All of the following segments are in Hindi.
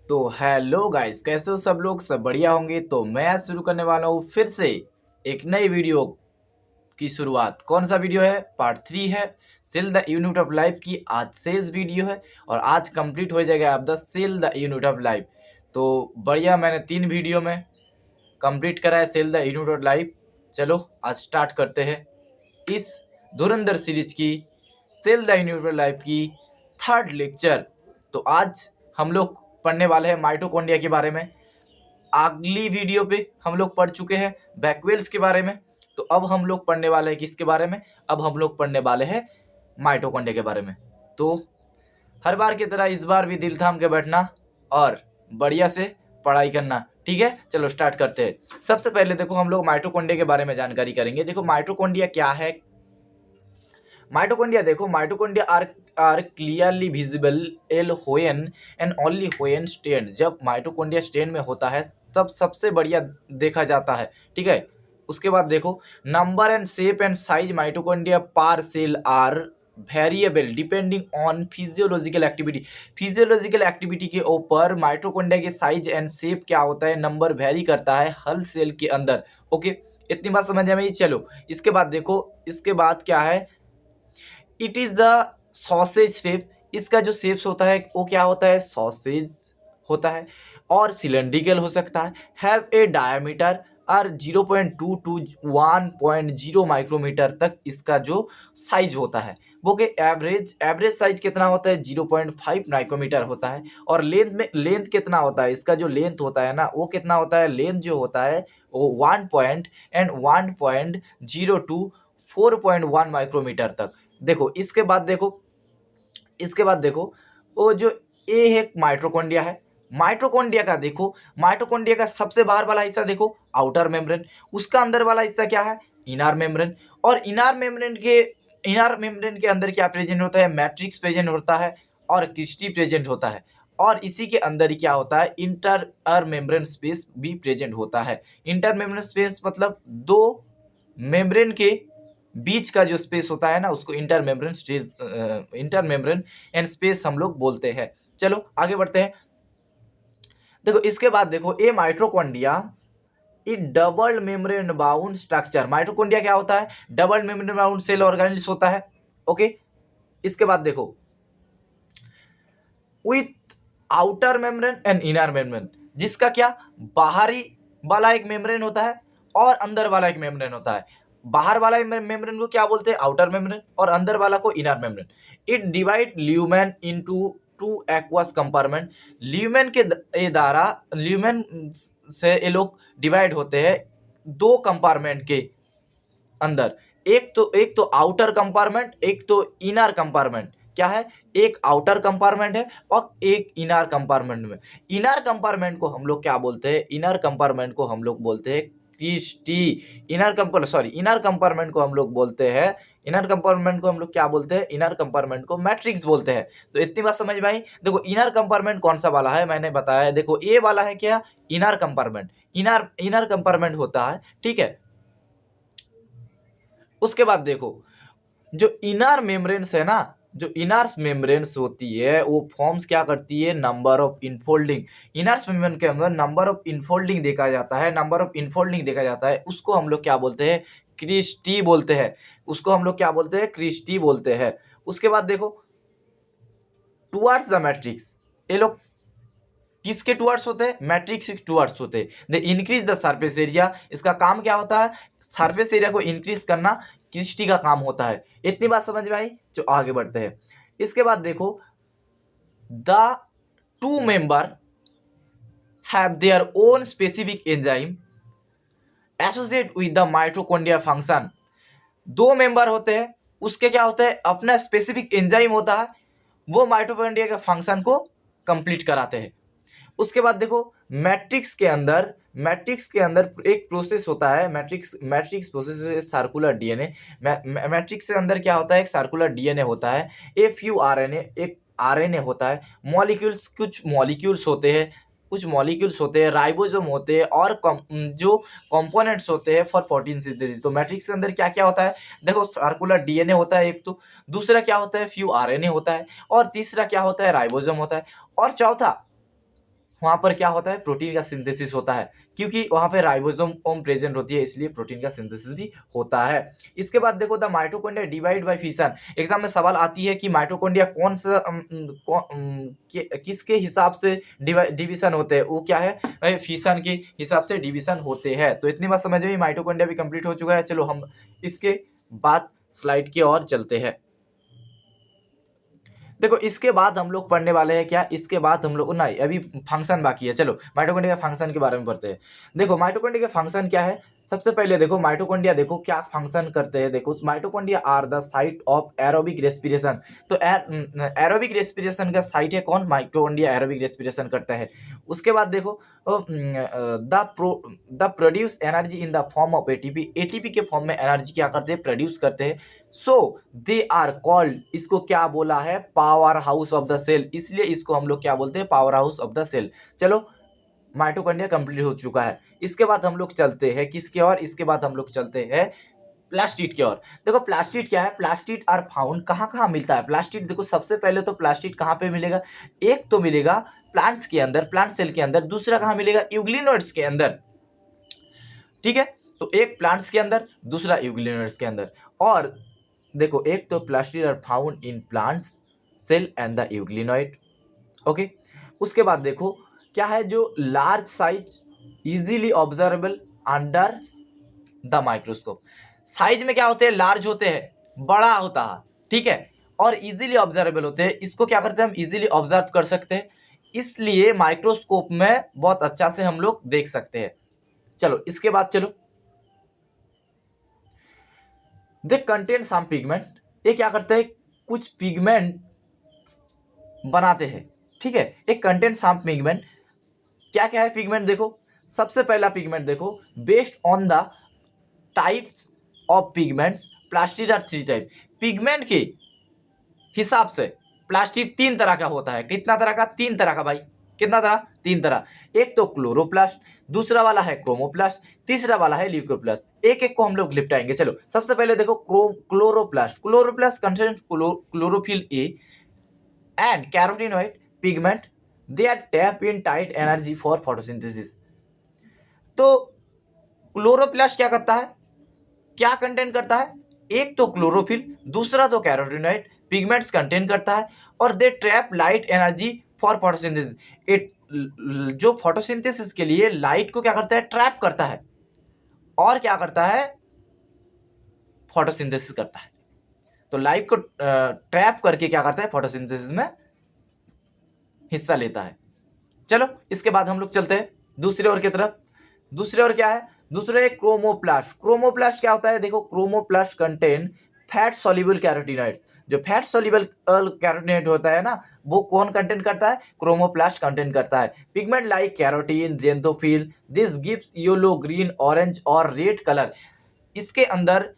तो हेलो गाइस, कैसे हो सब लोग? सब बढ़िया होंगे। तो मैं आज शुरू करने वाला हूँ फिर से एक नई वीडियो की शुरुआत। कौन सा वीडियो है? पार्ट 3 है। Cell the unit of life की आज शेष वीडियो है और आज कंप्लीट हो जाएगा आप the cell the unit of life. तो बढ़िया, मैंने 3 वीडियो में कंप्लीट करा है cell the unit of life. चलो आज स्टार्ट करते हैं इस धुरंधर सीरीज की cell the unit of life की थर्ड लेक्चर। तो आज हम लोग पढ़ने वाले हैं माइटोकॉन्ड्रिया के बारे में। अगली वीडियो पे हम लोग पढ़ चुके हैं बैकवेल्स के बारे में। तो अब हम लोग पढ़ने वाले हैं किसके बारे में? अब हम लोग पढ़ने वाले हैं माइटोकॉन्ड्रिया के बारे में। तो हर बार की तरह इस बार भी दिल थाम के बैठना और बढ़िया से पढ़ाई करना, ठीक है? चलो स्टार्ट करते हैं। सबसे पहले देखो, हम लोग माइटोकॉन्ड्रिया के बारे में जानकारी करेंगे। देखो माइटोकॉन्ड्रिया क्या है। माइटोकॉन्ड्रिया देखो, mitochondria are clearly visible L when and only when stain. जब माइटोकॉन्ड्रिया स्टेन में होता है तब सबसे बढ़िया देखा जाता है, ठीक है? उसके बाद देखो, number and shape and size mitochondria per cell are variable depending on physiological activity. Physiological activity के ऊपर माइटोकॉन्ड्रिया के साइज एंड शेप क्या होता है, नंबर वेरी करता है हर सेल के अंदर। ओके, इतनी बात समझ में? चलो इसके बाद देखो, इसके बाद क्या है, it is the sausage shape. इसका जो शेप्स होता है वो क्या होता है? सॉसेज होता है और सिलेंड्रिकल हो सकता है। हैव ए डायमीटर और 0.2 टू 1.0 माइक्रोमीटर तक इसका जो साइज होता है वो के एवरेज साइज कितना होता है? 0.5 माइक्रोमीटर होता है। और लेंथ कितना होता है? इसका जो लेंथ होता है ना वो कितना होता है? लेंथ जो होता है वो 1.0 टू 4.1 माइक्रोमीटर तक। देखो इसके बाद देखो वो जो ए है माइटोकॉन्ड्रिया है। माइटोकॉन्ड्रिया का देखो, माइटोकॉन्ड्रिया का सबसे बाहर वाला हिस्सा देखो आउटर मेम्ब्रेन, उसका अंदर वाला हिस्सा क्या है? Inner membrane. और इनर मेम्ब्रेन के अंदर क्या प्रेजेंट होता है? मैट्रिक्स प्रेजेंट होता है और क्रिस्टी प्रेजेंट होता है। और इसी के अंदर ही क्या होता है? इंटर मेम्ब्रेन स्पेस भी प्रेजेंट होता है। इंटर मेम्ब्रेन स्पेस मतलब दो मेम्ब्रेन के बीच का जो स्पेस होता है ना उसको इंटर मेम्ब्रेन एंड स्पेस हम लोग बोलते हैं। चलो आगे बढ़ते हैं। देखो इसके बाद देखो, a mitochondria it double membrane bound structure. Mitochondria क्या होता है? Double membrane bound cell organelles होता है। ओके, इसके बाद देखो, with outer membrane and inner membrane, जिसका क्या बाहरी वाला एक मेम्ब्रेन होता है और अंदर वाला एक मेम्ब्रेन होता है। बाहर वाला मेम्ब्रेन को क्या बोलते हैं? आउटर मेम्ब्रेन, और अंदर वाला को inner membrane. It divide lumen into two aqueous compartment. Lumen से ये लोग डिवाइड होते हैं दो कंपार्टमेंट के अंदर। एक तो आउटर कंपार्टमेंट, एक तो इनर कंपार्टमेंट। क्या है? एक आउटर कंपार्टमेंट है और एक इनर कंपार्टमेंट में। इनर कंपार्टमेंट को हम लोग क्या बोलते हैं? इनर कंपार्टमेंट को हम लोग बोलते हैं क्रिस्टी। इनर कंपार्टमेंट को हम लोग बोलते हैं, इनर कंपार्टमेंट को हम लोग क्या बोलते हैं? इनर कंपार्टमेंट को मैट्रिक्स बोलते हैं। तो इतनी बात समझ में आई? देखो इनर कंपार्टमेंट कौन सा वाला है मैंने बताया। देखो ए वाला है क्या? Inner compartment. इनर कंपार्टमेंट होता है, ठीक है? उसके बाद देखो, जो इनर मेम्ब्रेन्स है ना, जो इनर मेम्ब्रेन्स होती है वो फॉर्म्स क्या करती है? Number of infolding. Inner membrane के अंदर नंबर ऑफ इनफोल्डिंग देखा जाता है। नंबर ऑफ इनफोल्डिंग देखा जाता है, उसको हम लोग क्या बोलते हैं? क्रिस्टी बोलते हैं। उसको हम लोग क्या बोलते हैं? क्रिस्टी बोलते हैं। उसके बाद देखो, टुवर्ड्स द मैट्रिक्स, ये लोग किसके टुवर्ड्स होते हैं? मैट्रिक्स के टुवर्ड्स होते हैं। They increase the surface area. इसका काम क्या होता है? सरफेस एरिया को इंक्रीज करना क्रिस्टी का काम होता है। इतनी बात समझ में आई? जो आगे बढ़ते हैं। इसके बाद देखो, the two member have their own specific enzyme associate with the mitochondria function. दो मेंबर होते हैं, उसके क्या होता है? अपना स्पेसिफिक एंजाइम होता है, वो माइटोकॉन्ड्रिया के फंक्शन को कंप्लीट कराते हैं। उसके बाद देखो, मैट्रिक्स के अंदर एक प्रोसेस होता है। मैट्रिक्स प्रोसेस है सर्कुलर डीएनए। मैट्रिक्स के अंदर क्या होता है? एक सर्कुलर डीएनए होता है। ए फ्यू आरएनए, एक आरएनए होता है। कुछ मॉलिक्यूल्स होते हैं, राइबोसोम होते हैं और जो कंपोनेंट्स होते हैं फॉर प्रोटीन सिंथेसिस। तो मैट्रिक्स के अंदर क्या क्या होता है? देखो सर्कुलर डीएनए होता है एक तो, दूसरा क्या होता है? फ्यू आरएनए होता है, और तीसरा क्या होता है? राइबोसोम होता है, और चौथा वहाँ पर क्या होता है, प्रोटीन का सिंथेसिस होता है, क्योंकि वहाँ पे राइबोसोम ओम प्रेजेंट होती है, इसलिए प्रोटीन का सिंथेसिस भी होता है। इसके बाद देखो the mitochondria divide by fission. Exam में सवाल आती है कि माइटोकॉन्ड्रिया कौन सा किसके हिसाब से डिवीजन होते हैं, वो क्या है, फिशन के हिसाब से डिवीजन होते हैं। तो इतनी बात समझ में, माइटोकॉन्ड्रिया भी कंप्लीट हो चुका है। चलो हम इसके बाद स्लाइड की ओर चलते हैं। देखो इसके बाद हम लोग पढ़ने वाले हैं क्या, इसके बाद हम लोग नहीं, अभी फंक्शन बाकी है। चलो माइटोकॉन्ड्रिया के फंक्शन के बारे में पढ़ते हैं। देखो माइटोकॉन्ड्रिया के फंक्शन क्या है, सबसे पहले देखो माइटोकॉन्ड्रिया देखो क्या फंक्शन करते हैं। देखो mitochondria are the site of aerobic respiration. तो एरोबिक रेस्पिरेशन का साइट है कौन, माइटोकॉन्ड्रिया एरोबिक रेस्पिरेशन करता है। उसके बाद देखो the produce energy in the form of ATP. ATP के फॉर्म में एनर्जी क्या करते हैं, प्रोड्यूस करते हैं। सो दे आर कॉल्ड, इसको क्या बोला है, power house of the cell, इसलिए इसको हम लोग क्या बोलते हैं, power house of the cell. चलो माइटोकॉन्ड्रिया कंप्लीट हो चुका है। इसके बाद हम लोग चलते हैं किसके और, इसके बाद हम लोग चलते हैं प्लास्टिड की ओर। देखो प्लास्टिड क्या है, प्लास्टिड आर फाउंड कहाँ कहाँ मिलता है प्लास्टिड। देखो सबसे पहले तो प्लास्टिड कहाँ पे मिलेगा, एक तो मिलेगा प्लांट्स के अंदर, प्लांट सेल के अंदर, दूसरा कहाँ मिलेगा, यूग्लिनोइड्स के अंदर, ठीक है। तो एक प्लांट्स के अंदर, दूसरा यूग्लिनोइड्स के अंदर। और देखो एक तो plastid are found in plants cell and the euglenoid, okay. उसके बाद देखो क्या है, जो large size easily observable under the microscope. Size में क्या होते हैं, लार्ज होते हैं, बड़ा होता है, ठीक है, और इजीली ऑब्जर्वेबल होते हैं। इसको क्या करते हैं, हम इजीली ऑब्जर्व कर सकते हैं, इसलिए माइक्रोस्कोप में बहुत अच्छा से हम लोग देख सकते हैं। चलो इसके बाद चलो, दे कंटेन सम पिगमेंट, ये क्या करते हैं, कुछ पिगमेंट बनाते हैं, ठीक है। एक कंटेन सम पिगमेंट, क्या क्या है पिगमेंट, देखो सबसे पहला पिगमेंट देखो, based on the types of pigments plastid are three type. Pigment के हिसाब से प्लास्टिड तीन तरह का होता है। कितना तरह का, तीन तरह का भाई, कितना तरह, तीन तरह। एक तो क्लोरोप्लास्ट, दूसरा वाला है क्रोमोप्लास्ट, तीसरा वाला है ल्यूकोप्लास्ट। एक एक को हम लोग निपटाएंगे। चलो सबसे पहले देखो chloroplast. Chloroplast contains chlorophyll A and carotenoid pigment, they are tap in tight energy for photosynthesis. तो क्लोरोप्लास्ट क्या करता है, क्या कंटेन करता है, एक तो क्लोरोफिल, दूसरा तो कैरोटीनॉइड पिगमेंट्स कंटेन करता है, और they trap light energy for photosynthesis. It जो फोटोसिंथेसिस के लिए लाइट को क्या करता है, ट्रैप करता है, और क्या करता है, फोटोसिंथेसिस करता है। तो लाइट को ट्रैप करके क्या करता है, फोटोसिंथेसिस में हिस्सा लेता है। चलो इसके बाद हम लोग चलते हैं दूसरे ओर की तरफ। दूसरे ओर क्या है, दूसरे क्रोमोप्लास्ट। क्रोमोप्लास्ट क्या होता है, देखो chromoplast contain fat soluble carotenoids. जो फैट सॉल्युबल कैरोटीनॉइड होता है ना, वो कौन कंटेन करता है, क्रोमोप्लास्ट कंटेन करता है। Pigment like carotene, xanthophyll, this gives yellow, green, orange और रेड कलर। इसके अंदर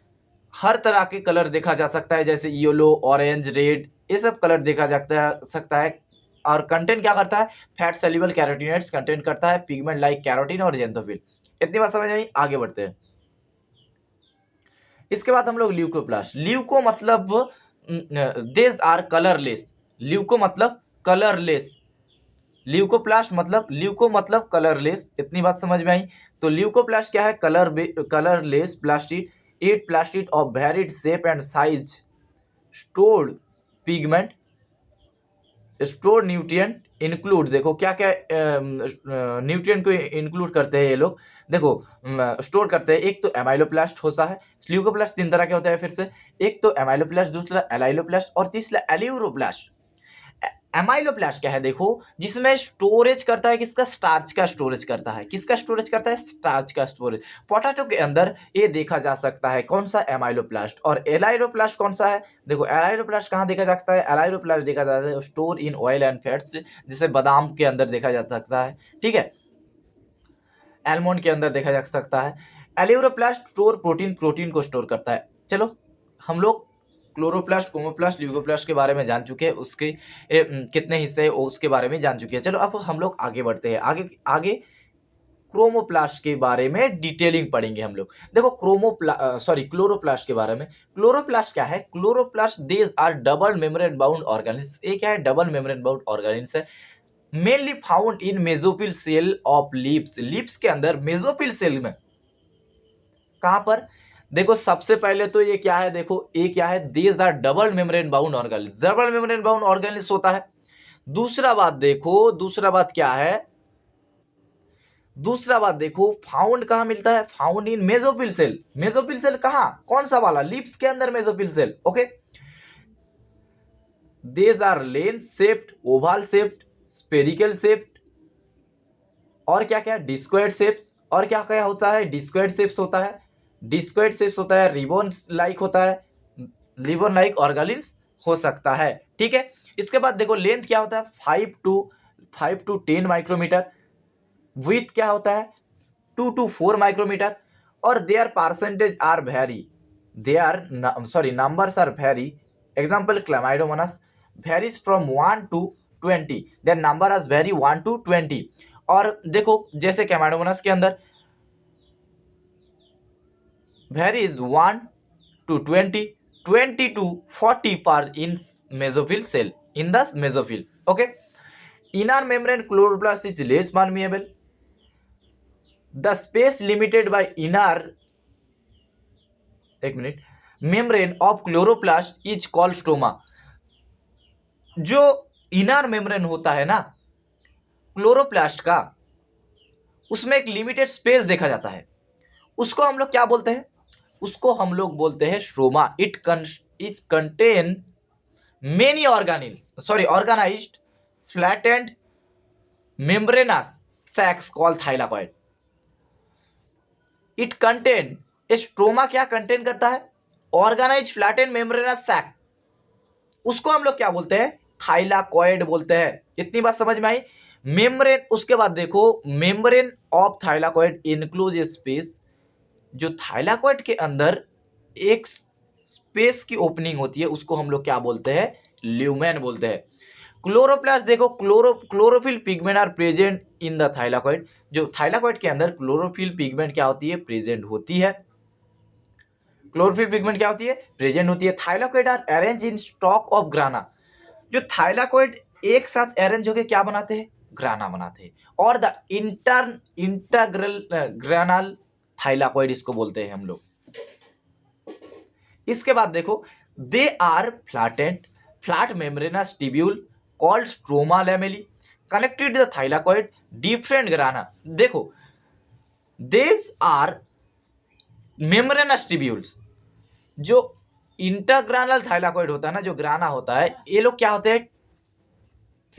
हर तरह के कलर देखा जा सकता है, जैसे येलो, ऑरेंज, रेड, ये सब कलर देखा जा सकता है। और कंटेंट क्या करता है, फैट सॉल्युबल कैरोटीनॉइड्स कंटेंट करता है, पिगमेंट लाइक कैरोटीन और जेंथोफिल। इतनी बात समझ आई, आगे बढ़ते हैं। इसके बाद हम लोग ल्यूकोप्लास्ट। ल्यूको मतलब देज आर कलरलेस। ल्यूको मतलब कलरलेस, ल्यूकोप्लास्ट मतलब, ल्यूको मतलब कलरलेस। इतनी बात समझ में आई। तो ल्यूकोप्लास्ट क्या है, colourless plastid, at plastid of varied shape and size, stored pigment, store nutrient include. देखो क्या क्या न्यूट्रिएंट को इंक्लूड करते हैं ये लोग, देखो स्टोर करते हैं। एक तो एमाइलोप्लास्ट होता है। ल्यूकोप्लास्ट तीन तरह के होते हैं फिर से, एक तो एमाइलोप्लास्ट, दूसरा एलाइलोप्लास्ट और तीसरा एल्यूरोप्लास्ट। एमाइलोप्लास्ट क्या है, देखो जिसमें स्टोरेज करता है किसका, स्टार्च का स्टोरेज करता है। किसका स्टोरेज करता है, स्टार्च का स्टोरेज। पोटैटो के अंदर ये देखा जा सकता है, कौन सा, एमाइलोप्लास्ट। और एलाइलोप्लास्ट कौन सा है, देखो एलाइलोप्लास्ट कहाँ देखा जा सकता है, एलाइलोप्लास्ट देखा जाता है store in oil and fats, जिसे बादाम के अंदर देखा जा सकता है, ठीक है, एलमंड के अंदर देखा जा सकता है। एल्यूरोप्लास्ट स्टोर प्रोटीन, प्रोटीन को स्टोर करता है। चलो हम लोग क्लोरोप्लास्ट, क्रोमोप्लास्ट, ल्यूकोप्लास्ट के बारे में जान चुके हैं, उसके कितने हिस्से हैं उसके बारे में जान चुके हैं। चलो अब हम लोग आगे बढ़ते हैं, आगे आगे क्रोमोप्लास्ट के बारे में डिटेलिंग पढ़ेंगे हम लोग। देखो क्लोरोप्लास्ट के बारे में। क्लोरोप्लास्ट क्या है, chloroplast these are double membrane bound organelles. एक क्या है, डबल मेम्ब्रेन बाउंड ऑर्गेनिल्स है। Mainly found in mesophyll cell of leaves, leaves के अंदर मेसोफिल सेल में। कहां पर? देखो सबसे पहले तो ये क्या है, देखो ये क्या है, these are double membrane bound organelles, double membrane bound organelles होता है। दूसरा बात देखो, दूसरा बात क्या है, दूसरा बात देखो, फाउंड कहां मिलता है? Found in mesophyll cell. Mesophyll cell कहां? कौन सा वाला? लीव्स के अंदर mesophyll cell. Okay, these are lens shaped, oval shaped, spherical shaped, और क्या क्या? डिस्क्वायर्ड शेप्स, और क्या क्या होता है? डिस्क्वायर्ड शेप्स होता है, डिस्क्वायर्ड शेप्स होता है, रिबन लाइक होता है, रिबन लाइक ऑर्गेनिल्स हो सकता है। ठीक है, इसके बाद देखो लेंथ क्या होता है? 5 to 10 माइक्रोमीटर। विथ क्या होता है? 2 to 4 माइक्रोमीटर। और their percentage are vary, their numbers are vary. Example Chlamydomonas varies from 1 to 20, their number are vary 1 to 20। और देखो जैसे क्लामाइडोमोनास के अंदर varies 1 to 20, 20 to 40 per in mesophyll cell, in the mesophyll. Okay, inner membrane chloroplast is less permeable, the space limited by inner, एक minute, membrane of chloroplast is called stroma। जो इनर मेम्ब्रेन होता है ना क्लोरोप्लास्ट का, उसमें एक लिमिटेड स्पेस देखा जाता है, उसको हम लोग क्या बोलते हैं? उसको हम लोग बोलते हैं stroma. It contain many organelles, sorry organized flattened membranous sacs called thylakoid. It contain, stroma क्या कंटेन करता है? ऑर्गेनाइज फ्लैटेंड मेम्ब्रेनस सैक, उसको हम लोग क्या बोलते हैं? थाइलाकॉइड बोलते हैं। इतनी बात समझ में आई? मेम्ब्रेन, उसके बाद देखो membrane of thylakoid include space, जो थाइलाकॉइड के अंदर एक स्पेस की ओपनिंग होती है उसको हम लोग क्या बोलते हैं? ल्यूमेन बोलते हैं। क्लोरोप्लास्ट देखो, chlorophyll pigment are present in the thylakoid, जो थाइलाकॉइड के अंदर क्लोरोफिल पिगमेंट क्या होती है? प्रेजेंट होती है। क्लोरोफिल पिगमेंट क्या होती है? प्रेजेंट होती है। Thylakoid are arrange in stock of grana, जो थाइलाकॉइड एक साथ अरेंज होकर क्या बनाते हैं? ग्राना बनाते हैं। और द इंटरग्रल ग्रानल थाइलाकॉइड इसको बोलते हैं हम लोग। इसके बाद देखो they are flat membranous tubule called stroma lamellae connected the thylakoid different grana. देखो देज आर मेम्ब्रेनस ट्यूब्यूल्स, जो इंटरग्रानल थाइलाकॉइड होता है ना, जो ग्राना होता है, ये लोग क्या होते हैं?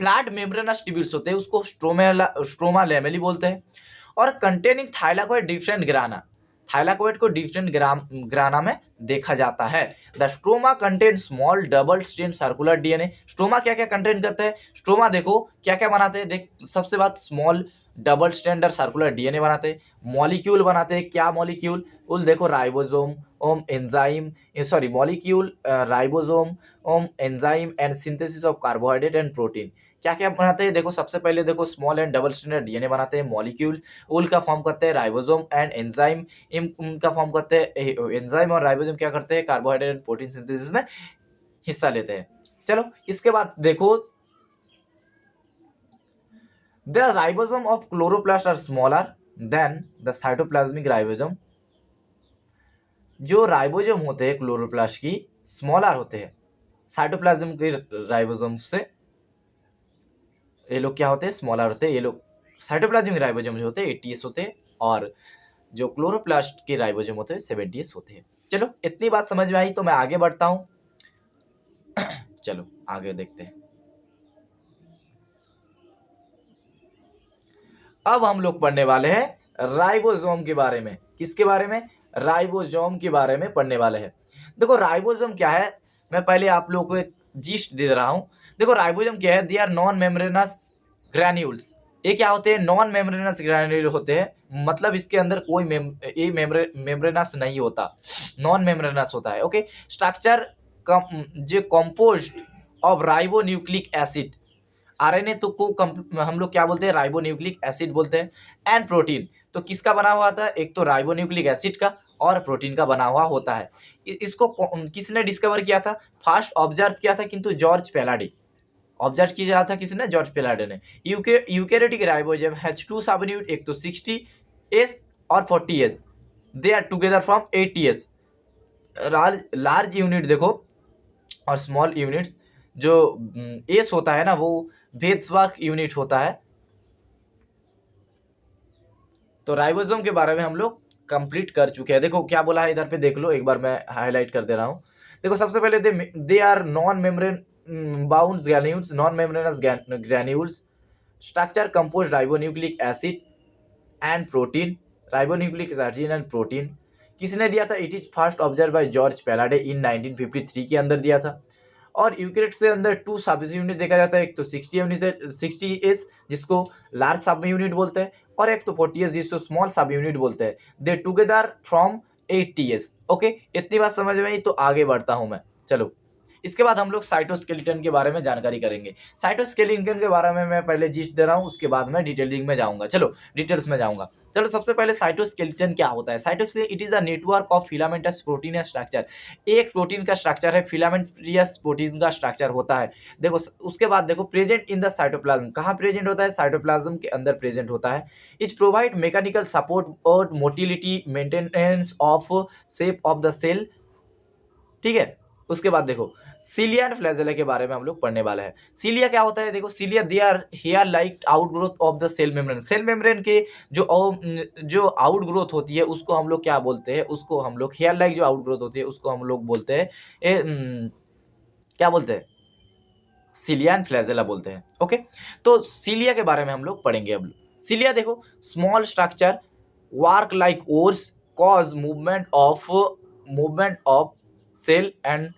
फ्लैट मेम्ब्रेनस ट्यूब्यूल्स होते हैं, उसको स्ट्रोमा लैमेली बोलते हैं। और कंटेनिंग थाइलाकॉइड डिफरेंट ग्राना, थाइलाकॉइड को डिफरेंट ग्राना में देखा जाता है। The stroma contain small double strand circular DNA. Stroma क्या क्या कंटेन करता है? स्ट्रोमा देखो क्या क्या बनाते हैं, देख सबसे बात small double strand circular DNA बनाते हैं, मॉलिक्यूल बनाते हैं। क्या मॉलिक्यूल? उल देखो राइबोसोम, ओम एंजाइम, सॉरी मॉलिक्यूल, राइबोसोम, ओम enzyme and synthesis of carbohydrate and protein. क्या क्या बनाते हैं? देखो सबसे पहले देखो small and double strand DNA बनाते हैं, मॉलिक्यूल उल का फॉर्म करते हैं, राइबोसोम एंड एंजाइम इनका फॉर्म करते हैं। एंजाइम और राइबोसोम क्या करते हैं? कार्बोहाइड्रेट एंड प्रोटीन सिंथेसिस में हिस्सा लेते हैं। चलो इसके बाद देखो the ribosome of chloroplast are smaller than the cytoplasmic ribosome. जो राइबोसोम होते हैं क्लोरोप्लास्ट की, स्मॉलर होते हैं साइटोप्लाज्म के राइबोसोम से। ये लोग क्या होते हैं? स्मॉलर होते हैं। ये लोग साइटोप्लाज्मिक राइबोसोम जो होते हैं 80s होते हैं, और जो क्लोरोप्लास्ट के राइबोसोम होते हैं 70s होते हैं। चलो इतनी बात समझ में आई तो मैं आगे बढ़ता हूं। चलो आगे देखते हैं। अब हम लोग पढ़ने वाले हैं राइबोसोम के बारे में। किसके बारे में? राइबोसोम के बारे में पढ़ने वाले हैं। देखो राइबोसोम क्या है, मैं पहले आप लोगों को एक जिस्ट दे रहा हूं। देखो राइबोसोम क्या है? They are non membranous granules. ये क्या होते हैं? नॉन मेम्ब्रेनस ग्रैन्यूल होते हैं, मतलब इसके अंदर कोई मेम्ब्रेनस नहीं होता, नॉन मेम्ब्रेनस होता है। ओके, स्ट्रक्चर जो composed of ribo nucleic acid, RNA तो को हम लोग क्या बोलते हैं? राइबोन्यूक्लिक एसिड बोलते हैं। एंड प्रोटीन, तो किसका बना हुआ था? एक तो राइबोन्यूक्लिक एसिड का और प्रोटीन का बना हुआ होता है। इसको किसने डिस्कवर किया था? फर्स्ट ऑब्जर्व किया था किंतु जॉर्ज पैलाडी, ऑब्जर्व किया था किसने, जॉर्ज पेलाडे ने। यूकेरियोटिक राइबोसोम हैज 2 सब यूनिट, एक तो 60s और 40s, they are together from 80s। Large unit देखो और स्मॉल यूनिट्स, जो एस होता है ना वो वेत्सवर्ग यूनिट होता है। तो राइबोसोम के बारे में हम लोग कंप्लीट कर चुके हैं। देखो क्या बोला है इधर पे, देख लो एक बार, मैं हाईलाइट कर दे रहा हूँ। देखो सबसे पहले they are non membrane bound granules, non membranous granules, structure compose ribonucleic acid and protein, ribonucleic acid and protein. किसने दिया था, it is first observe by George Palade in 1953 के अंदर दिया था। और यूकेरियोट्स के अंदर 2 सब यूनिट देखा जाता है, एक तो 60s जिसको लार्ज सब यूनिट बोलते हैं, और एक तो 40s जिसको स्मॉल सब यूनिट बोलते हैं। दे टुगेदर फ्रॉम 80s। ओके, इतनी बात समझ में आई, तो आगे बढ़ता हूं मैं। चलो, इसके बाद हम लोग साइटोस्केलेटन के बारे में जानकारी करेंगे। साइटोस्केलेटन के बारे में मैं पहले जिस्ट दे रहा हूँ, उसके बाद मैं डिटेलिंग में जाऊंगा। चलो डिटेल्स में जाऊंगा। चलो सबसे पहले साइटोस्केलेटन क्या होता है। Cytoskeleton it is a network of filamentous protein structure. एक प्रोटीन का स्ट्रक्चर है, फिलामेंटियस प्रोटीन का स्ट्रक्चर होता है। देखो उसके बाद देखो, प्रेजेंट इन द साइटोप्लाज्म, कहाँ प्रेजेंट होता है, साइटोप्लाज्म के अंदर प्रेजेंट होता है। इट प्रोवाइड मैकेनिकल सपोर्ट और motility, maintenance of shape of the cell. ठीक है, उसके बाद देखो सीलिया एंड फ्लैजेला के बारे में हम लोग पढ़ने वाले हैं। सीलिया क्या होता है, देखो cilia they are hair like outgrowth of the cell membrane. Cell membrane के जो आउटग्रोथ होती है उसको हम लोग क्या बोलते हैं, उसको हम लोग हेयर लाइक जो आउटग्रोथ होती है उसको हम लोग बोलते हैं क्या बोलते हैं, सीलिया एंड फ्लैजेला बोलते हैं। ओके, तो सीलिया के बारे में हम लोग पढ़ेंगे अब। सीलिया देखो, small structure work like oars, cause movement of cell and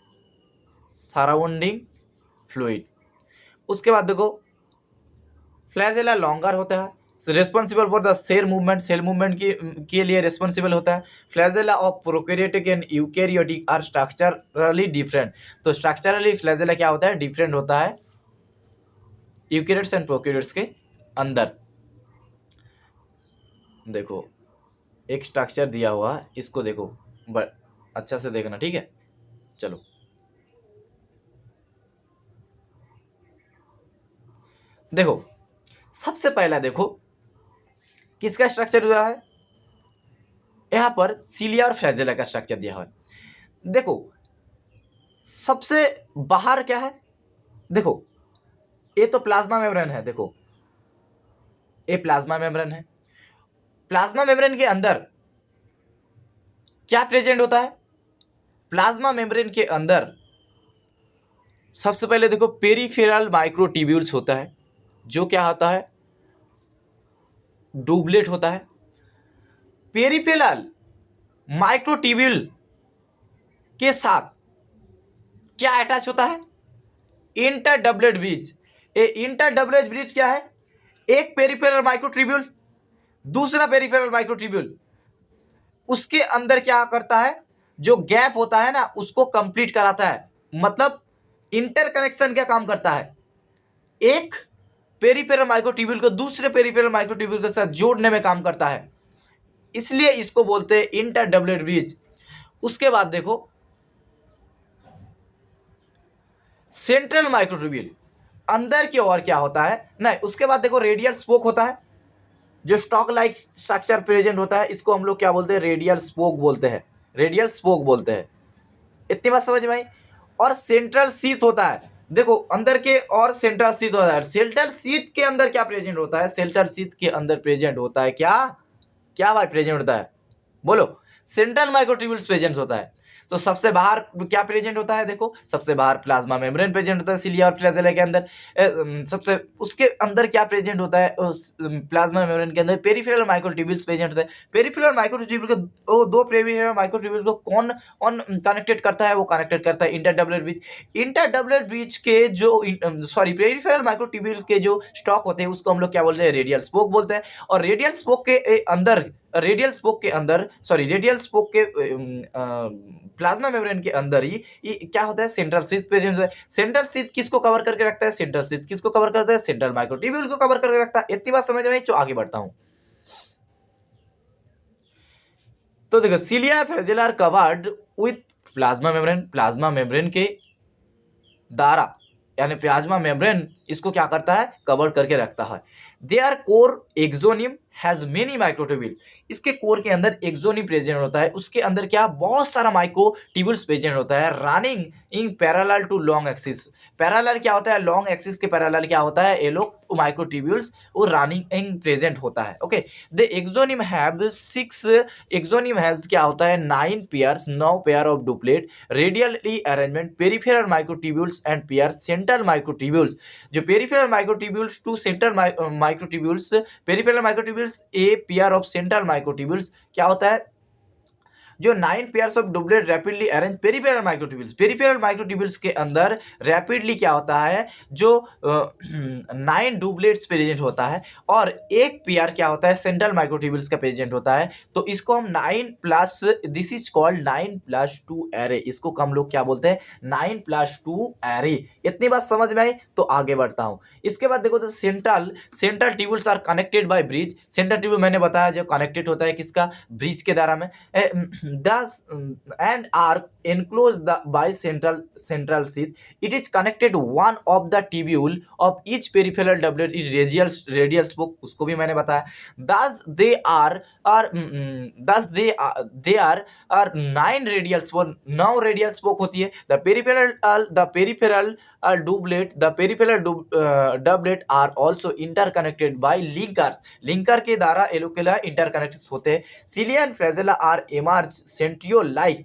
surrounding fluid. उसके बाद देखो फ्लैजेला लॉन्गर होता है, responsible for the cell movement, cell movement के लिए रिस्पॉन्सिबल होता है। Flagella of prokaryotic and eukaryotic are structurally different. तो स्ट्रक्चरली फ्लैजेला क्या होता है, डिफरेंट होता है यूकैरियोट्स एंड प्रोकैरियोट्स के अंदर। देखो एक स्ट्रक्चर दिया हुआ है, इसको देखो अच्छा से देखना, ठीक है। चलो देखो, सबसे पहला देखो किसका स्ट्रक्चर हुआ है, यहां पर सीलिया और फ्लैजेला का स्ट्रक्चर दिया हुआ है। देखो सबसे बाहर क्या है, देखो ये तो प्लाज्मा मेम्ब्रेन है। देखो ये प्लाज्मा मेम्ब्रेन है। प्लाज्मा मेम्ब्रेन के अंदर क्या प्रेजेंट होता है, प्लाज्मा मेम्ब्रेन के अंदर सबसे पहले देखो पेरिफेरल माइक्रोट्यूब्यूल्स होता है, जो क्या होता है, डुबलेट होता है। पेरिफेरल माइक्रोट्यूब्यूल के साथ क्या अटैच होता है, इंटरडबलेट ब्रिज। ये इंटरडबलेट ब्रिज क्या है, एक पेरिफेरल माइक्रोट्यूब्यूल, दूसरा पेरिफेरल माइक्रोट्यूब्यूल, उसके अंदर क्या करता है, जो गैप होता है ना उसको कंप्लीट कराता है। मतलब इंटरकनेक्शन का काम करता है, एक पेरिफेरल माइक्रोट्यूब्यूल को दूसरे पेरिफेरल माइक्रोट्यूब्यूल के साथ जोड़ने में काम करता है, इसलिए इसको बोलते हैं इंटरडबलेट ब्रिज। उसके बाद देखो सेंट्रल माइक्रोट्यूब्यूल, अंदर की ओर क्या होता है नहीं, उसके बाद देखो रेडियल स्पोक होता है, जो स्टॉक लाइक स्ट्रक्चर प्रेजेंट होता है, इसको हम लोग क्या बोलते हैं, रेडियल स्पोक बोलते हैं, रेडियल स्पोक बोलते हैं। इतनी बात समझ में आई। और सेंट्रल शीथ होता है, देखो अंदर के और सेंट्रल शीथ होता है। सेंट्रल शीथ के अंदर क्या प्रेजेंट होता है, सेंट्रल शीथ के अंदर प्रेजेंट होता है क्या, क्या भाई प्रेजेंट होता है, बोलो, सेंट्रल माइक्रोट्यूब्यूल्स प्रेजेंट होता है। तो सबसे बाहर क्या प्रेजेंट होता है, देखो सबसे बाहर प्लाज्मा मेम्ब्रेन प्रेजेंट होता है सीलिया और फ्लैजेला के अंदर। सबसे उसके अंदर क्या प्रेजेंट होता है, प्लाज्मा मेम्ब्रेन के अंदर पेरिफेरल माइक्रोट्यूब्यूल्स प्रेजेंट होता है। पेरिफेरल माइक्रोट्यूब्यूल को दो पेरिफेरल माइक्रोट्यूब्यूल को कौन कनेक्टेड करता है, वो कनेक्टेड करता है इंटरडबलेट ब्रिज। इंटरडबलेट ब्रिज के जो पेरिफेरल माइक्रोट्यूब्यूल के जो स्टॉक होते हैं उसको हम लोग क्या बोलते हैं, रेडियल स्पोक बोलते हैं। और रेडियल स्पोक के अंदर रेडियल स्पोक के प्लाज्मा मेम्ब्रेन के अंदर ही क्या होता है, सेंट्रल शीथ प्रेजेंट होता है। सेंट्रल शीथ किसको कवर करके रखता है, सेंट्रल शीथ किसको कवर करता है, सेंट्रल माइक्रोट्यूब्यूल को कवर करके रखता है। इतनी बात समझ में, जो आगे बढ़ता हूं। तो देखो cilia flagella covered with plasma membrane, plasma membrane के द्वारा यानी प्लाज्मा मेम्ब्रेन इसको क्या करता है, कवर करके रखता है। There core exonym has many microtubule, इसके कोर के अंदर एक्सोनिम प्रेजेंट होता है, उसके अंदर क्या बहुत सारा माइक्रोट्यूब्यूल्स प्रेजेंट होता है, running in parallel to long axis. Parallel क्या होता है, लॉन्ग एक्सिस के पैरेलल क्या होता है, ये लोग माइक्रोट्यूब्यूल्स वो रनिंग इन प्रेजेंट होता है। Okay, the axoneme have 6, axoneme has क्या होता है 9 pairs, 9 pair of doublet, radially arrangement, peripheral microtubules and pair central microtubules. जो peripheral microtubules to central microtubules, peripheral microtubules a pair of central microtubules क्या होता है, जो 9 pairs of doublet rapidly arrange peripheral microtubules, peripheral microtubules के अंदर रैपिडली क्या होता है, जो 9 डुप्लेट्स प्रेजेंट होता है और एक पेयर क्या होता है सेंट्रल माइक्रोट्यूब्यूल्स का प्रेजेंट होता है। तो इसको हम 9 plus, this is called 9+2 array, इसको हम लोग क्या बोलते हैं 9+2 एरे। इतनी बात समझ में आई, तो आगे बढ़ता हूं। इसके बाद देखो तो central tubules are connected by bridge, central tubule मैंने बताया जो कनेक्टेड होता है किसका, ब्रिज के द्वारा में, thus and are enclosed by central sheath. It is connected one of the tubule of each peripheral doublet is radial spoke, उसको भी मैंने बताया। thus they are 9 radial spoke, 9 radial spoke होती है। the peripheral doublet are also interconnected by linkers, linker के द्वारा ये लोग के लिए इंटरकनेक्ट होते हैं। cilia and flagella are emerge centriole like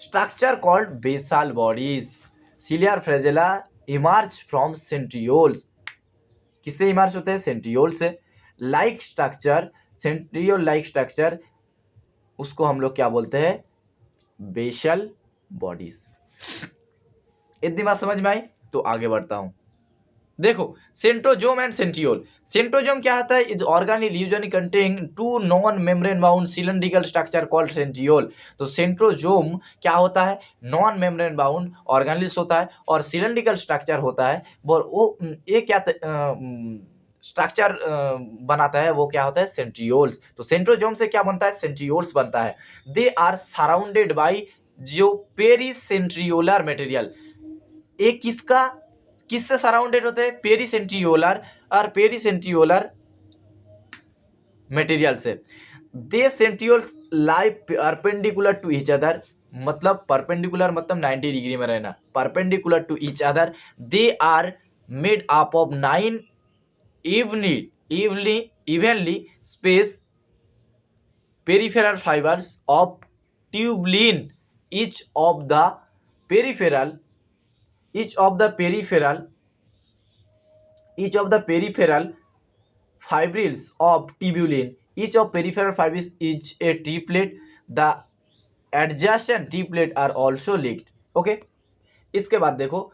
structure called basal bodies, cilia और flagella emerge from centrioles, किससे इमर्ज होते हैं, सेंट्रियोल से। Like structure, centriole like structure, उसको हम लोग क्या बोलते हैं, बेसल बॉडीज। इतनी बात समझ में आई, तो आगे बढ़ता हूं। देखो सेंट्रोजोम एंड सेंट्रियोल, सेंट्रोजोम क्या आता है, is organelle usually containing 2 non membrane bound cylindrical structure called centriole. तो सेंट्रोजोम क्या होता है, नॉन मेम्ब्रेन बाउंड ऑर्गेनिल्स होता है और सिलिंड्रिकल स्ट्रक्चर होता है। वो ये क्या स्ट्रक्चर बनाता है, वो क्या होता है, सेंट्रियोल्स। तो सेंट्रोजोम से क्या बनता है, सेंट्रियोल्स बनता है। दे आर सराउंडेड बाई जो पेरीसेंट्रियोलर मटेरियल, एक किससे सराउंडेड होते हैं, पेरीसेंट्रियोलर और पेरीसेंट्रियोलर मटेरियल से। They centrioles lie perpendicular to each other, मतलब परपेंडिकुलर मतलब 90 डिग्री में रहना, perpendicular to each other. They are made up of 9 evenly spaced peripheral fibers of tubulin. Each of the peripheral fibrils of tubulin, each of peripheral fibrils is a triplet. The adjacent triplet are also linked. Okay, इसके बाद देखो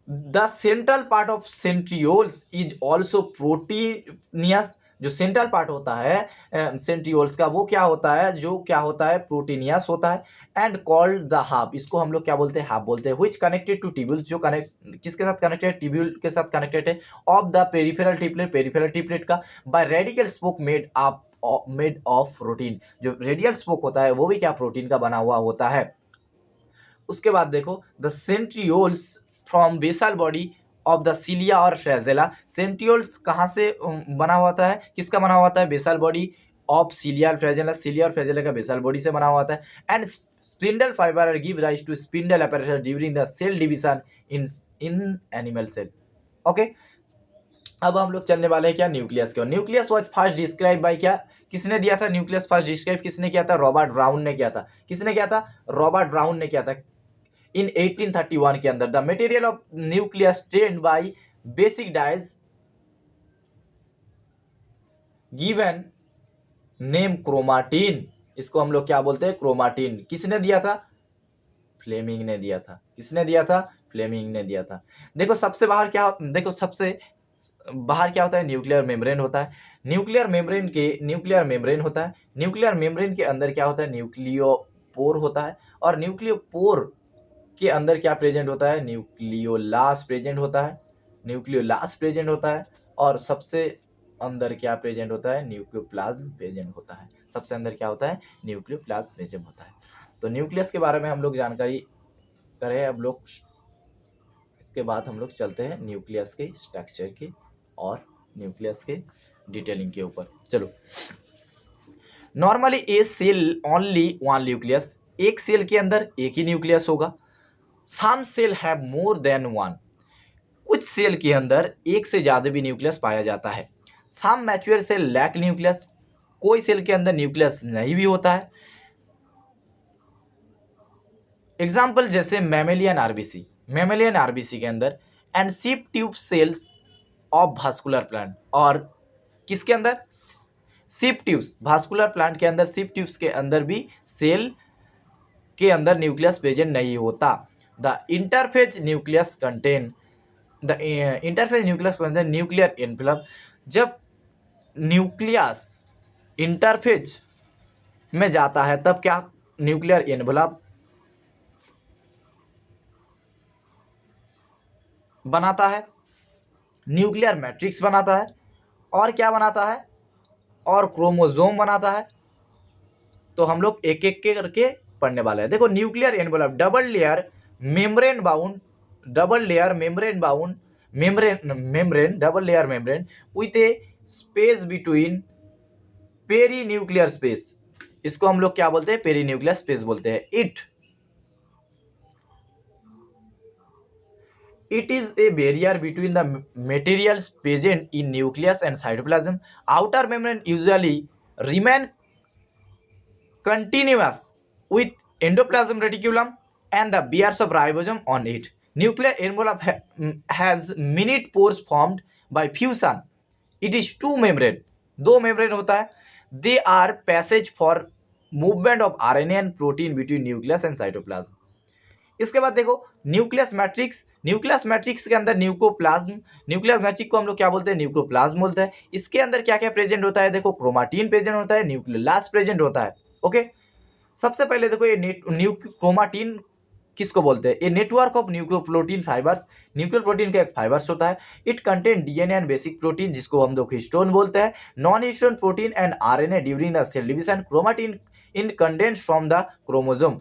the central part of centrioles is also proteinaceous, जो सेंट्रल पार्ट होता है सेंट्रियोल्स का वो क्या होता है, जो क्या होता है प्रोटीनियस होता है। एंड कॉल्ड द हाफ, इसको हम लोग क्या बोलते हैं, हाफ बोलते हैं। व्हिच कनेक्टेड टू ट्यूब्यूल, जो कनेक्ट किसके साथ कनेक्टेड है, ट्यूब्यूल के साथ कनेक्टेड है। Of the peripheral triplet, peripheral triplet का by radical spoke made of protein, जो रेडियल स्पोक होता है वो भी क्या प्रोटीन का बना हुआ होता है। उसके बाद देखो the centrioles from basal body of the cilia और फ्लैजेला, सेंट्रियोल्स कहाँ से बना हुआ होता है, किसका बना हुआ होता है, बेसल बॉडी ऑफ सिलिया और फ्लैजेला, सिलिया और फ्लैजेला का बेसल बॉडी से बना हुआ होता है। And spindle fibre give rise to spindle apparatus during the cell division in animal cell. Okay, अब हम लोग चलने वाले हैं क्या, न्यूक्लियस के। Nucleus was first describe by क्या, किसने दिया था न्यूक्लियस फर्स्ट डिस्क्राइब किसने किया था, रॉबर्ट ब्राउन ने किया था। किसने किया था, रॉबर्ट ब्राउन ने किया था इन 1831 के अंदर। The material of nucleus trend by basic dyes given name chromatin, इसको हम लोग क्या बोलते हैं, क्रोमाटिन। किसने दिया था, फ्लेमिंग ने दिया था। किसने दिया था, फ्लेमिंग ने दिया था। देखो सबसे बाहर क्या, देखो सबसे बाहर क्या होता है, न्यूक्लियर मेम्ब्रेन होता है। न्यूक्लियर मेम्ब्रेन होता है। न्यूक्लियर मेम्ब्रेन के अंदर क्या होता है, न्यूक्लियोपोर होता है। और न्यूक्लियोपोर के अंदर क्या प्रेजेंट होता है, न्यूक्लियोलास प्रेजेंट होता है। और सबसे अंदर क्या प्रेजेंट होता है, न्यूक्लियोप्लाज्म प्रेजेंट होता है। सबसे अंदर क्या होता है, न्यूक्लियोप्लाज्म प्रेजेंट होता है। तो न्यूक्लियस के बारे में हम लोग जानकारी करें अब लोग उसके बाद हम लोग चलते हैं न्यूक्लियस के स्ट्रक्चर के और न्यूक्लियस के डिटेलिंग के ऊपर। चलो, normally a cell only one nucleus, एक सेल के अंदर एक ही न्यूक्लियस होगा। Some cell have more than one, कुछ सेल के अंदर एक से ज़्यादा भी न्यूक्लियस पाया जाता है। सम मैच्योर सेल लैक न्यूक्लियस, कोई सेल के अंदर न्यूक्लियस नहीं भी होता है। एग्जाम्पल जैसे मैमेलियन आरबीसी, मैमेलियन आरबीसी के अंदर and ship tube cells of vascular plant, और किसके अंदर, शिप ट्यूब्स, भास्कुलर प्लांट के अंदर शिप ट्यूब्स के अंदर भी सेल के अंदर न्यूक्लियस प्रेजेंट नहीं होता। The interphase nucleus contain nuclear envelope, जब न्यूक्लियस इंटरफेज में जाता है तब क्या न्यूक्लियर एनवेलप बनाता है, न्यूक्लियर मैट्रिक्स बनाता है, और क्या बनाता है, और क्रोमोसोम बनाता है। तो हम लोग एक एक के करके पढ़ने वाले हैं। देखो, nuclear envelope double layer membrane bound, double layer membrane bound, membrane double layer membrane with a space between perinuclear space, इसको हम लोग क्या बोलते हैं, पेरी न्यूक्लियर स्पेस बोलते हैं। It is a barrier between the materials present in nucleus and cytoplasm. Outer membrane usually remain continuous with endoplasm reticulum and the bears of ribosome on it. Nuclear envelope has minute pores formed by fusion. It is two membrane, दो membrane होता है. They are passage for movement of RNA and protein between nucleus and cytoplasm. इसके बाद देखो न्यूक्लियस मैट्रिक्स, न्यूक्लियस मैट्रिक्स के अंदर न्यूक्लियोप्लाज्म, न्यूक्लियस मैट्रिक्स को हम लोग क्या बोलते हैं, न्यूक्लियोप्लाज्म बोलते हैं। इसके अंदर क्या क्या प्रेजेंट होता है, देखो क्रोमाटीन प्रेजेंट होता है, न्यूक्लियोलास्ट प्रेजेंट होता है। ओके, सबसे पहले देखो ये क्रोमाटीन किसको बोलते हैं, ये network of nucleoprotein fibres, nuclear protein का एक फाइबर्स होता है। It contain DNA and basic protein जिसको हम लोग हिस्टोन बोलते हैं, non histone protein and RNA during the cell division, chromatin in condense from the chromosome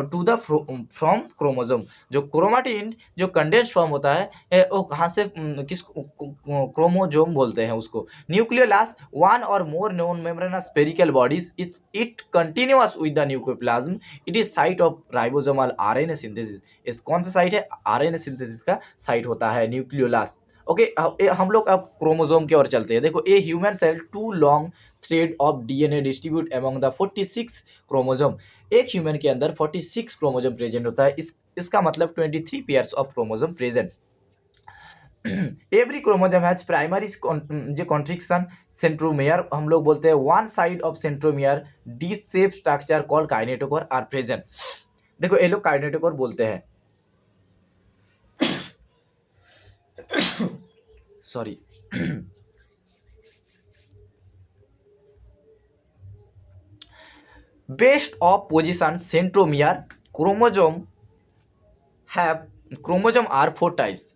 to the from chromosome. जो क्रोमाटीन जो कंडेंस फॉर्म होता है वो कहाँ से किस क्रोमोजोम बोलते हैं उसको। न्यूक्लियोलास्ट वन और more non membranes spherical bodies, it continuous with the nucleoplasm, it is site of ribosomal RNA synthesis. इस कौन सा साइट है, आरएनए सिंथेसिस का साइट होता है न्यूक्लियोलास्ट। ओके, हम लोग अब क्रोमोसोम की ओर चलते हैं। देखो, a human cell two long thread of DNA distribute among the 46 chromosome, एक ह्यूमन के अंदर 46 क्रोमोसोम प्रेजेंट होता है। इसका मतलब 23 pairs of chromosome present. Every chromosome has primary जो कॉन्ट्रिक्शन सेंट्रोमियर, हम लोग बोलते हैं one side of centromere D shape structure called kinetochore are present. देखो, ये लोग काइनेटोकोर बोलते हैं, sorry. Based of position centromere chromosome are 4 types.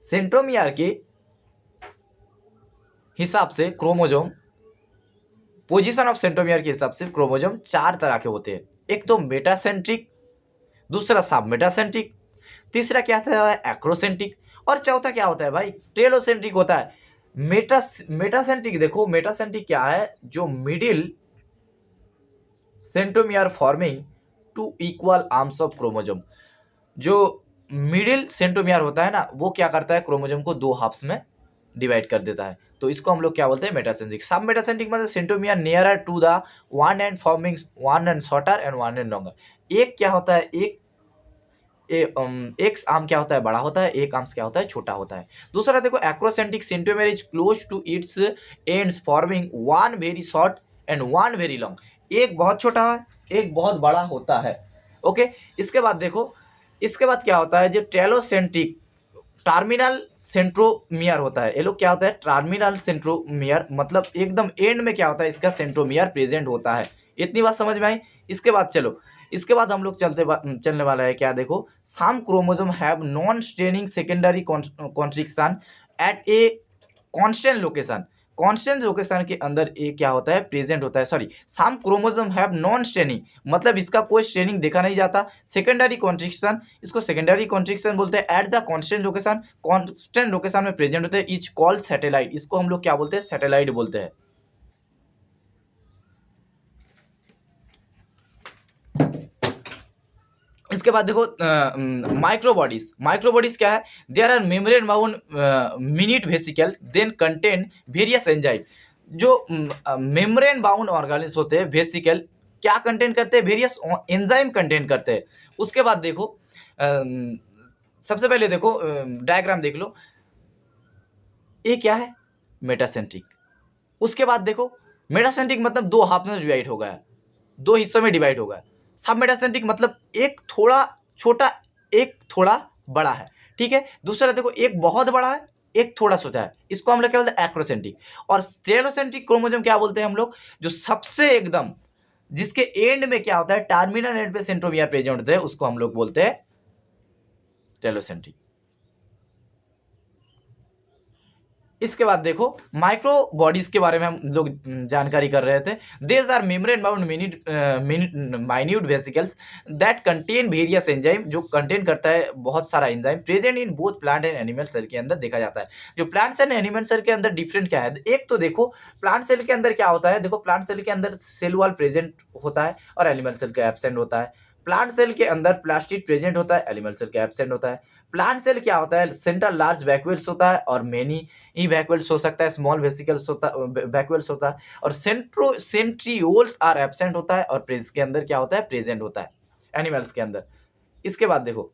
Centromere के हिसाब से क्रोमोसोम, पोजीशन ऑफ सेंट्रोमियर के हिसाब से क्रोमोसोम 4 तरह के होते हैं। एक तो मेटासेंट्रिक, दूसरा सब मेटासेंट्रिक, तीसरा क्या होता है एक्रोसेंट्रिक, और चौथा क्या होता है भाई टेलोसेंट्रिक होता है। मेटासेंट्रिक, देखो मेटासेंट्रिक क्या है, जो middle centromere forming two equal arms of chromosome, जो मिडिल सेंट्रोमियर होता है ना, वो क्या करता है क्रोमोसोम को 2 हाफ्स में डिवाइड कर देता है। तो इसको हम लोग क्या बोलते हैं मेटासेंट्रिक। सब मेटासेंट्रिक मतलब centromere nearer to the one end forming one end shorter and one end longer. एक क्या होता है, एक आर्म क्या होता है बड़ा होता है, एक आर्म्स क्या होता है छोटा होता है। दूसरा देखो acrocentric, centromere is close to its ends forming one very short and one very long, एक बहुत छोटा है एक बहुत बड़ा होता है। ओके, इसके बाद देखो, इसके बाद क्या होता है जो टेलोसेंट्रिक टर्मिनल सेंट्रोमियर होता है। ये लोग क्या होता है टर्मिनल सेंट्रोमियर, मतलब एकदम एंड में क्या होता है इसका सेंट्रोमियर प्रेजेंट होता है। इतनी बात समझ में आई। इसके बाद चलो, इसके बाद हम लोग चलने वाला है क्या, देखो some chromosome have non staining secondary constriction at a constant location, constant location के अंदर ये क्या होता है, प्रेजेंट होता है। Sorry, some chromosome have non staining, मतलब इसका कोई स्ट्रेनिंग देखा नहीं जाता। सेकेंडरी कॉन्ट्रिक्शन, इसको सेकेंडरी कॉन्ट्रिक्शन बोलते हैं। एट द कांस्टेंट लोकेशन में प्रेजेंट होते हैं। इच कॉल्ड सैटेलाइट, इसको हम लोग क्या बोलते हैं, सैटेलाइट बोलते हैं। इसके बाद देखो माइक्रोबॉडीज क्या है, there are membrane bound minute vesicle then contain various enzyme. जो मेम्ब्रेन बाउंड ऑर्गेनेल्स होते हैं वेसिकल क्या कंटेन करते हैं, वेरियस एंजाइम कंटेन करते हैं। उसके बाद देखो सबसे पहले देखो डायग्राम देख लो, ये क्या है, मेटासेंट्रिक। उसके बाद देखो मेटासेंट्रिक मतलब दो हाफ में डिवाइड हो गया, दो हिस्सों में डिवाइड हो गया। सब मेटासेंट्रिक मतलब एक थोड़ा छोटा एक थोड़ा बड़ा है, ठीक है। दूसरा देखो एक बहुत बड़ा है एक थोड़ा छोटा है, इसको हम लोग क्या बोलते हैं, एक्रोसेंट्रिक। और स्टेरोसेंट्रिक क्रोमोसोम क्या बोलते हैं हम लोग, जो सबसे एकदम जिसके एंड में क्या होता है, टर्मिनल एंड पे सेंट्रोमियर प्रेजेंट होते हैं, उसको हम लोग बोलते हैं टेलोसेंट्रिक। इसके बाद देखो माइक्रो बॉडीज के बारे में हम लोग जानकारी कर रहे थे। These are membrane bound minute vesicles that contain various enzyme, जो कंटेन करता है बहुत सारा enzyme, present in both plant and animal cell के अंदर देखा जाता है। जो प्लांट एंड एनिमल सेल के अंदर डिफरेंट क्या है, एक तो देखो प्लांट सेल के अंदर क्या होता है, देखो प्लांट सेल के अंदर सेल वॉल प्रेजेंट होता है और एनिमल सेल का एब्सेंट होता है। प्लांट सेल के अंदर प्लास्टिड प्रेजेंट होता है, एनिमल सेल का एब्सेंट होता है। प्लांट सेल क्या होता है, सेंट्रल लार्ज वैक्यूल्स होता है और मेनी ई वैक्यूल्स हो सकता है, स्मॉल वेसिकल्स होता वैक्यूल्स होता है और सेंट्रियोल्स आर एब्सेंट होता है और प्रेस के अंदर क्या होता है, प्रेजेंट होता है एनिमल्स के अंदर। इसके बाद देखो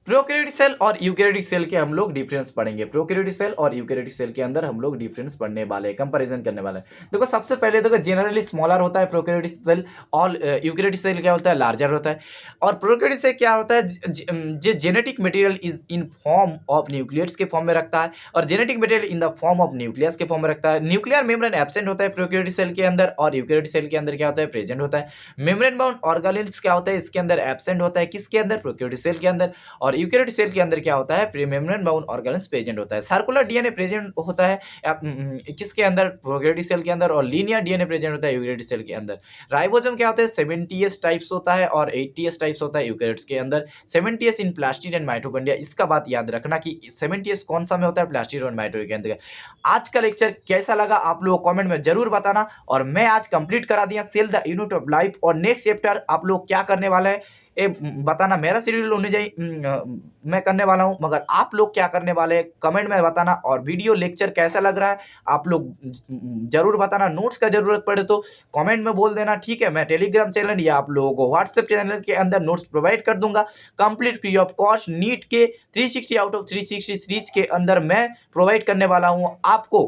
प्रोकैरियोटिक सेल और यूकैरियोटिक सेल के हम लोग डिफरेंस पढ़ेंगे। प्रोकैरियोटिक सेल और यूकैरियोटिक सेल के अंदर हम लोग डिफरेंस पढ़ने वाले हैं, कंपैरिजन करने वाले हैं। देखो सबसे पहले देखो जनरली स्मॉलर होता है प्रोकैरियोटिक सेल और यूकैरियोटिक सेल क्या होता है, लार्जर होता है। और प्रोकैरियोटिक सेल क्या होता है, जो genetic material is in form of nucleus के फॉर्म में रखता है और genetic material in the form of nucleus के फॉर्म में रखता है। न्यूक्लियर मेम्ब्रेन एब्सेंट होता है प्रोकैरियोटिक सेल के अंदर और यूकैरियोटिक सेल के अंदर क्या होता है, प्रेजेंट होता है। मेम्ब्रेन बाउंड ऑर्गेनेल्स क्या होता है, इसके अंदर एब्सेंट होता है, किसके अंदर, प्रोकैरियोटिक सेल के अंदर। और यूकैरियोटिक सेल के अंदर क्या होता है, मेम्ब्रेन बाउंड ऑर्गेनेल्स प्रेजेंट होता है। सर्कुलर डीएनए प्रेजेंट होता है किसके अंदर, प्रोकैरियोटिक सेल के अंदर। और लीनियर डीएनए प्रेजेंट होता है यूकैरियोटिक सेल के अंदर। राइबोसोम क्या होता है, 70s टाइप्स होता है और 80s टाइप्स होता है यूकैरियोट्स के अंदर। 70s in plastid and mitochondria, इसका बात याद रखना कि 70s कौन सा में होता है, प्लास्टिड और माइटोकॉन्ड्रिया के अंदर। आज का लेक्चर कैसा लगा आप लोग कमेंट में जरूर बताना। और मैं आज कंप्लीट करा दिया cell the unit of life, और नेक्स्ट चैप्टर आप लोग क्या करने वाला है ये बताना। मेरा शेड्यूल होने जाए मैं करने वाला हूं, मगर आप लोग क्या करने वाले हैं कमेंट में बताना। और वीडियो लेक्चर कैसा लग रहा है आप लोग जरूर बताना। नोट्स का जरूरत पड़े तो कमेंट में बोल देना, ठीक है। मैं टेलीग्राम चैनल या आप लोगों को व्हाट्सएप चैनल के अंदर नोट्स प्रोवाइड कर दूंगा complete free of cost. NEET के 360 आउट ऑफ 360 सीरीज के अंदर मैं प्रोवाइड करने वाला हूं आपको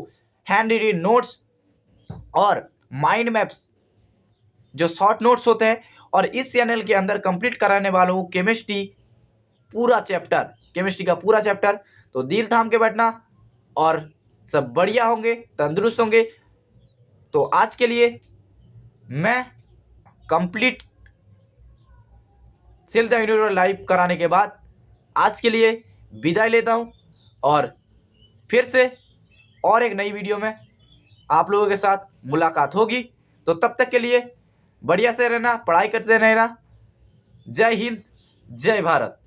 हैंड रिटन नोट्स और माइंड मैप्स जो शॉर्ट नोट्स होते हैं। और इस चैनल के अंदर कंप्लीट कराने वाला हूँ केमिस्ट्री पूरा चैप्टर, केमिस्ट्री का पूरा चैप्टर। तो दिल थाम के बैठना और सब बढ़िया होंगे, तंदुरुस्त होंगे। तो आज के लिए मैं कंप्लीट सेल द यूनिवर्स लाइव कराने के बाद आज के लिए विदाई लेता हूँ और फिर से और एक नई वीडियो में आप लोगों के साथ मुलाकात होगी। तो तब तक के लिए बढ़िया से रहना, पढ़ाई करते रहना। जय हिंद, जय भारत।